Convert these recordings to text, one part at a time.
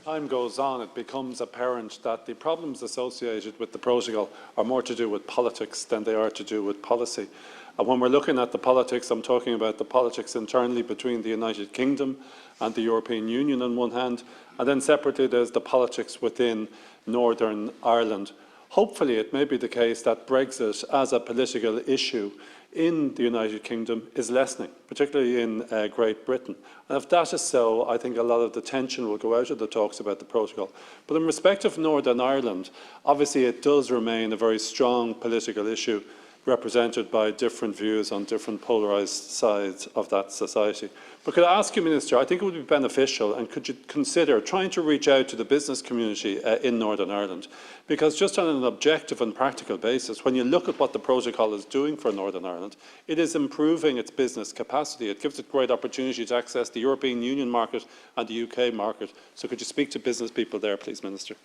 time goes on, it becomes apparent that the problems associated with the protocol are more to do with politics than they are to do with policy. And when we're looking at the politics, I'm talking about the politics internally between the United Kingdom and the European Union on one hand, and then separately there's the politics within Northern Ireland. Hopefully it may be the case that Brexit as a political issue in the United Kingdom is lessening, particularly in Great Britain. And if that is so, I think a lot of the tension will go out of the talks about the protocol. But in respect of Northern Ireland, obviously it does remain a very strong political issue represented by different views on different polarised sides of that society. But could I ask you, Minister, I think it would be beneficial, and could you consider trying to reach out to the business community in Northern Ireland? Because just on an objective and practical basis, when you look at what the protocol is doing for Northern Ireland, it is improving its business capacity. It gives it great opportunity to access the European Union market and the UK market. So could you speak to business people there, please, Minister?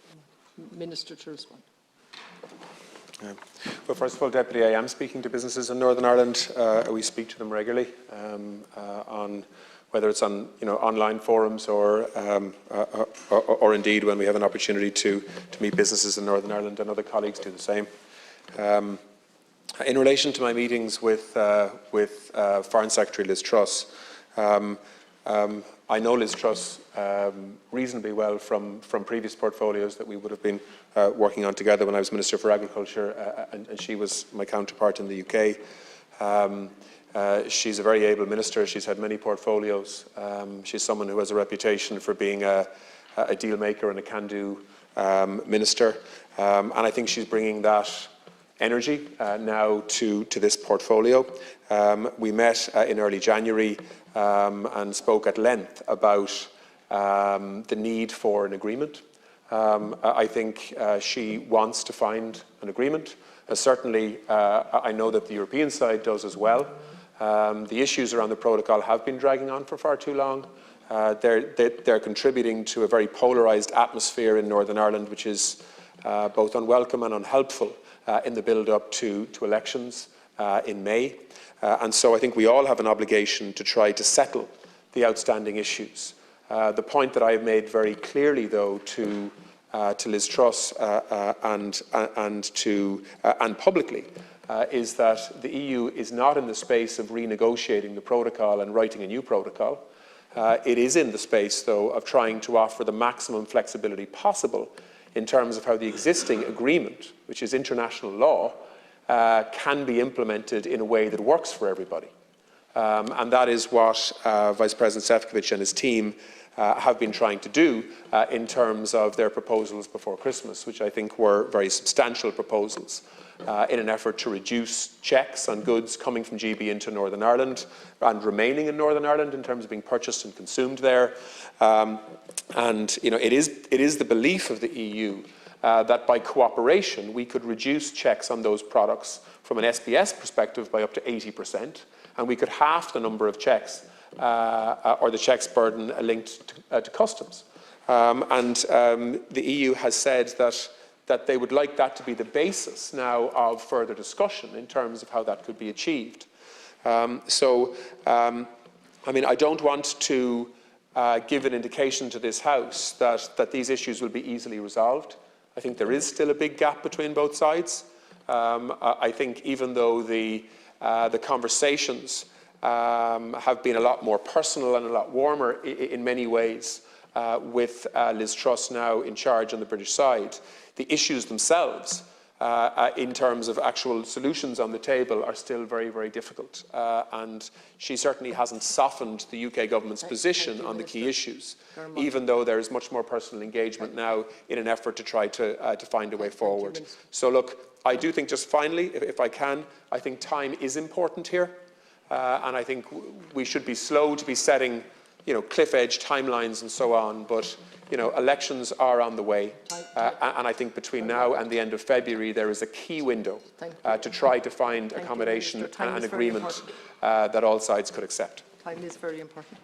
Minister to respond. Well, first of all, Deputy, I am speaking to businesses in Northern Ireland. We speak to them regularly, on whether it's on online forums or indeed when we have an opportunity to meet businesses in Northern Ireland, and other colleagues do the same. In relation to my meetings with Foreign Secretary Liz Truss, I know Liz Truss reasonably well from previous portfolios that we would have been working on together when I was Minister for Agriculture, and she was my counterpart in the UK. She's a very able minister. She's had many portfolios. She's someone who has a reputation for being a deal maker and a can-do minister. And I think she's bringing that energy now to this portfolio. We met in early January and spoke at length about the need for an agreement. I think she wants to find an agreement. Certainly, I know that the European side does as well. The issues around the protocol have been dragging on for far too long. They're contributing to a very polarised atmosphere in Northern Ireland, which is both unwelcome and unhelpful in the build-up to elections in May. And so I think we all have an obligation to try to settle the outstanding issues. The point that I have made very clearly, though, to Liz Truss and publicly is that the EU is not in the space of renegotiating the protocol and writing a new protocol. It is in the space, though, of trying to offer the maximum flexibility possible in terms of how the existing agreement, which is international law, can be implemented in a way that works for everybody. And that is what Vice President Šefčovič and his team have been trying to do in terms of their proposals before Christmas, which I think were very substantial proposals in an effort to reduce checks on goods coming from GB into Northern Ireland and remaining in Northern Ireland in terms of being purchased and consumed there. And it is the belief of the EU that by cooperation we could reduce checks on those products from an SPS perspective by up to 80%, and we could halve the number of checks or the checks burden linked to customs. The EU has said that they would like that to be the basis now of further discussion in terms of how that could be achieved. I mean, I don't want to give an indication to this House that these issues will be easily resolved. I think there is still a big gap between both sides. I think even though the conversations have been a lot more personal and a lot warmer in many ways with Liz Truss now in charge on the British side, the issues themselves in terms of actual solutions on the table are still very, very difficult. And she certainly hasn't softened the UK government's position on the key issues, even though there is much more personal engagement now in an effort to try to find a way forward. So look, I do think, just finally, if I can, I think time is important here. And I think we should be slow to be setting, cliff edge timelines and so on, but elections are on the way, and I think between now and the end of February there is a key window to try to find accommodation and agreement that all sides could accept. Time is very important.